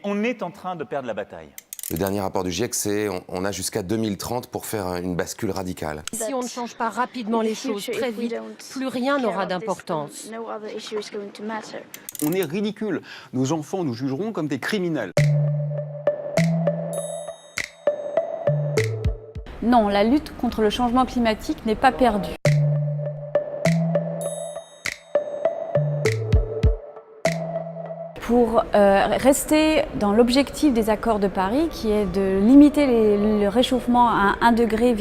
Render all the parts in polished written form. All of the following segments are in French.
On est en train de perdre la bataille. Le dernier rapport du GIEC, c'est on a jusqu'à 2030 pour faire une bascule radicale. Si on ne change pas rapidement les choses très vite, plus rien n'aura d'importance. On est ridicule. Nos enfants nous jugeront comme des criminels. Non, la lutte contre le changement climatique n'est pas perdue. Pour rester dans l'objectif des accords de Paris, qui est de limiter le réchauffement à 1,5 degré,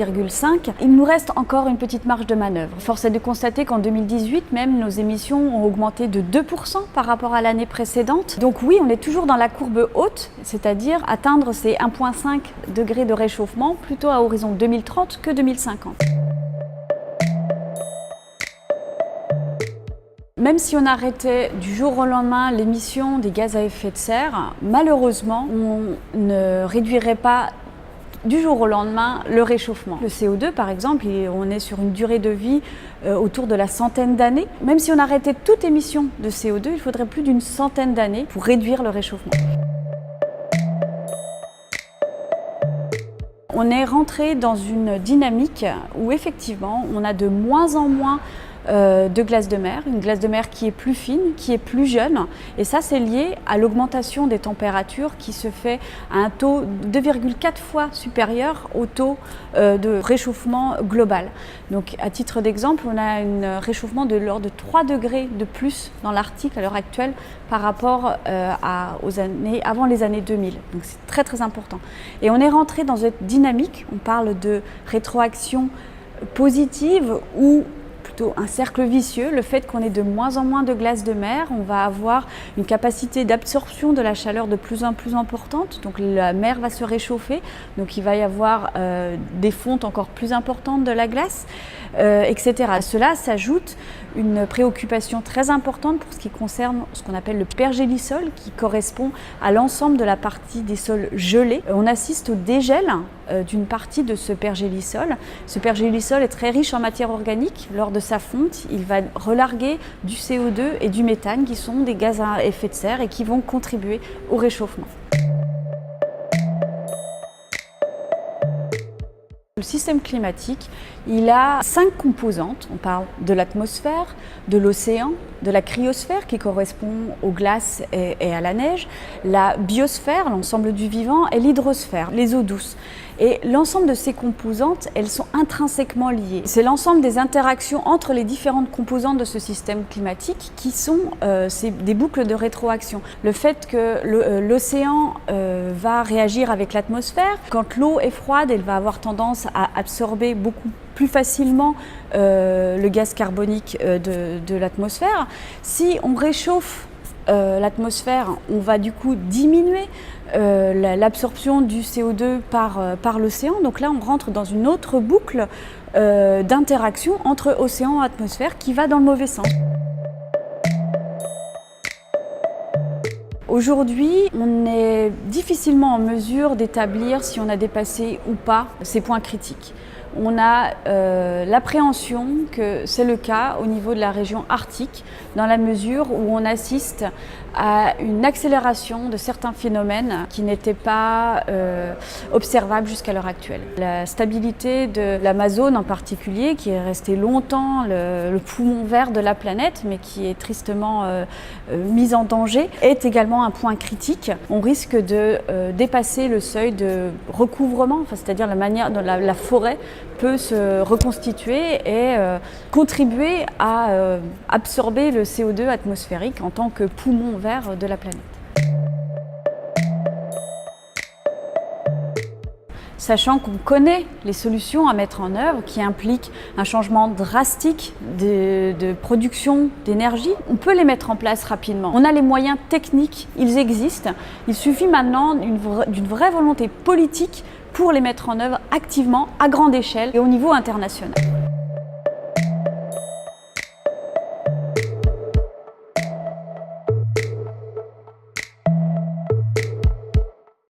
il nous reste encore une petite marge de manœuvre. Force est de constater qu'en 2018, même, nos émissions ont augmenté de 2% par rapport à l'année précédente. Donc oui, on est toujours dans la courbe haute, c'est-à-dire atteindre ces 1,5 degrés de réchauffement plutôt à horizon 2030 que 2050. Même si on arrêtait du jour au lendemain l'émission des gaz à effet de serre, malheureusement, on ne réduirait pas du jour au lendemain le réchauffement. Le CO2, par exemple, on est sur une durée de vie autour de la centaine d'années. Même si on arrêtait toute émission de CO2, il faudrait plus d'une centaine d'années pour réduire le réchauffement. On est rentré dans une dynamique où effectivement, on a de moins en moins de glace de mer, une glace de mer qui est plus fine, qui est plus jeune, et ça c'est lié à l'augmentation des températures qui se fait à un taux 2,4 fois supérieur au taux de réchauffement global. Donc à titre d'exemple, on a un réchauffement de l'ordre de 3 degrés de plus dans l'Arctique à l'heure actuelle par rapport aux années avant les années 2000. Donc c'est très très important. Et on est rentré dans cette dynamique, on parle de rétroaction positive ou plutôt un cercle vicieux, le fait qu'on ait de moins en moins de glace de mer, on va avoir une capacité d'absorption de la chaleur de plus en plus importante, donc la mer va se réchauffer, donc il va y avoir des fontes encore plus importantes de la glace, etc. À cela s'ajoute une préoccupation très importante pour ce qui concerne ce qu'on appelle le pergélisol, qui correspond à l'ensemble de la partie des sols gelés. On assiste au dégel d'une partie de ce pergélisol. Ce pergélisol est très riche en matière organique. Lors de sa fonte, il va relarguer du CO2 et du méthane, qui sont des gaz à effet de serre et qui vont contribuer au réchauffement. Le système climatique, il a 5 composantes. On parle de l'atmosphère, de l'océan, de la cryosphère qui correspond aux glaces et à la neige, la biosphère, l'ensemble du vivant, et l'hydrosphère, les eaux douces. Et l'ensemble de ces composantes, elles sont intrinsèquement liées. C'est l'ensemble des interactions entre les différentes composantes de ce système climatique qui sont des boucles de rétroaction. Le fait que l'océan va réagir avec l'atmosphère, quand l'eau est froide, elle va avoir tendance à absorber beaucoup plus facilement le gaz carbonique de l'atmosphère. Si on réchauffe l'atmosphère, on va du coup diminuer l'absorption du CO2 par l'océan. Donc là, on rentre dans une autre boucle d'interaction entre océan et atmosphère qui va dans le mauvais sens. Aujourd'hui, on est difficilement en mesure d'établir si on a dépassé ou pas ces points critiques. On a l'appréhension que c'est le cas au niveau de la région arctique, dans la mesure où on assiste à une accélération de certains phénomènes qui n'étaient pas observables jusqu'à l'heure actuelle. La stabilité de l'Amazone en particulier, qui est restée longtemps le poumon vert de la planète, mais qui est tristement mise en danger, est également un point critique. On risque de dépasser le seuil de recouvrement, c'est-à-dire la manière dont la forêt peut se reconstituer et contribuer à absorber le CO2 atmosphérique en tant que poumon vert de la planète. Sachant qu'on connaît les solutions à mettre en œuvre qui impliquent un changement drastique de production d'énergie, on peut les mettre en place rapidement. On a les moyens techniques, ils existent. Il suffit maintenant d'une vraie volonté politique pour les mettre en œuvre activement, à grande échelle et au niveau international.